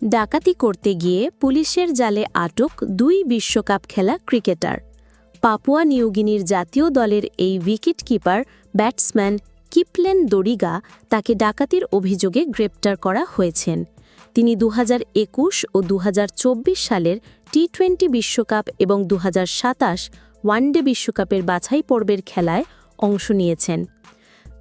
ডাকাতি করতে গিয়ে পুলিশের জালে আটক ২ বিশ্বকাপ খেলা ক্রিকেটার। পাপুয়া নিউগিনির জাতীয় দলের এই উইকেটকিপার ব্যাটসম্যান কিপলেন দরিগা তাকে ডাকাতির অভিযোগে গ্রেপ্তার করা হয়েছেন। তিনি ২০২১ ও ২০২৪ সালের টি-20 বিশ্বকাপ এবং ২০২৭ ওয়ানডে বিশ্বকাপের বাছাই পর্বের খেলায় অংশ নিয়েছেন।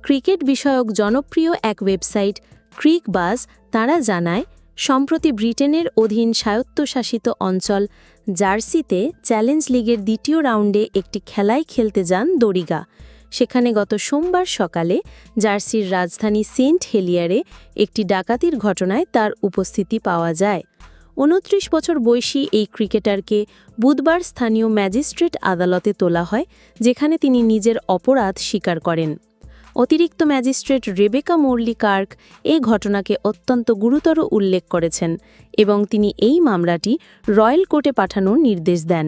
ক্রিকেট বিষয়ক জনপ্রিয় এক ওয়েবসাইট ক্রিকবাজ তারা জানায়, সম্প্রতি ব্রিটেনের অধীন স্বায়ত্তশাসিত অঞ্চল জার্সিতে চ্যালেঞ্জ লিগের দ্বিতীয় রাউন্ডে একটি খেলায় খেলতে যান দরিগা। সেখানে গত সোমবার সকালে জার্সির রাজধানী সেন্ট হেলিয়ারে একটি ডাকাতির ঘটনায় তার উপস্থিতি পাওয়া যায়। ২৯ বছর বয়সী এই ক্রিকেটারকে বুধবার স্থানীয় ম্যাজিস্ট্রেট আদালতে তোলা হয়, যেখানে তিনি নিজের অপরাধ স্বীকার করেন। অতিরিক্ত ম্যাজিস্ট্রেট রেবেকা মোরলি কার্ক এই ঘটনাকে অত্যন্ত গুরুতর উল্লেখ করেছেন এবং তিনি এই মামলাটি রয়্যাল কোর্টে পাঠানোর নির্দেশ দেন।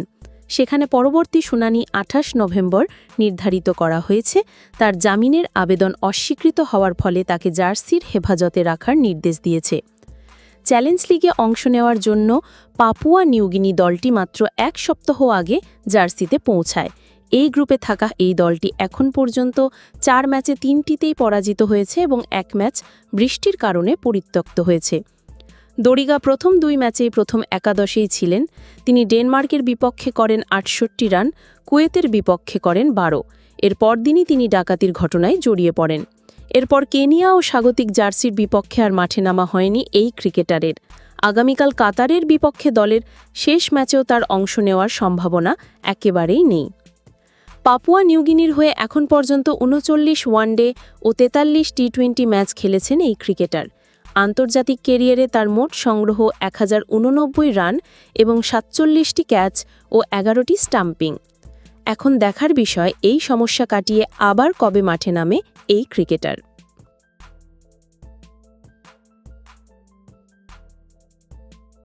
সেখানে পরবর্তী শুনানি ২৮ নভেম্বর নির্ধারিত করা হয়েছে। তার জামিনের আবেদন অস্বীকৃত হওয়ার ফলে তাকে জার্সির হেফাজতে রাখার নির্দেশ দিয়েছে। চ্যালেঞ্জ লিগে অংশ নেওয়ার জন্য পাপুয়া নিউগিনি দলটি মাত্র ১ সপ্তাহ আগে জার্সিতে পৌঁছায়। এই গ্রুপে থাকা এই দলটি এখন পর্যন্ত ৪ ম্যাচে ৩টিতেই পরাজিত হয়েছে এবং ১ ম্যাচ বৃষ্টির কারণে পরিত্যক্ত হয়েছে। দরিগা প্রথম ২ ম্যাচেই প্রথম একাদশেই ছিলেন। তিনি ডেনমার্কের বিপক্ষে করেন ৬৮ রান, কুয়েতের বিপক্ষে করেন ১২। এর পরদিনই তিনি ডাকাতির ঘটনায় জড়িয়ে পড়েন। এরপর কেনিয়া ও স্বাগতিক জার্সির বিপক্ষে আর মাঠে নামা হয়নি এই ক্রিকেটারের। আগামীকাল কাতারের বিপক্ষে দলের শেষ ম্যাচেও তার অংশ নেওয়ার সম্ভাবনা একেবারেই নেই। পাপুয়া নিউগিনির হয়ে এখন পর্যন্ত ৩৯ ওয়ানডে ও ৪৩ টি-20 ম্যাচ খেলেছেন এই ক্রিকেটার। আন্তর্জাতিক ক্যারিয়ারে তার মোট সংগ্রহ ১০৮৯ রান এবং ৪৭টি ক্যাচ ও ১১টি স্টাম্পিং। এখন দেখার বিষয় এই সমস্যা কাটিয়ে আবার কবে মাঠে নামে এই ক্রিকেটার।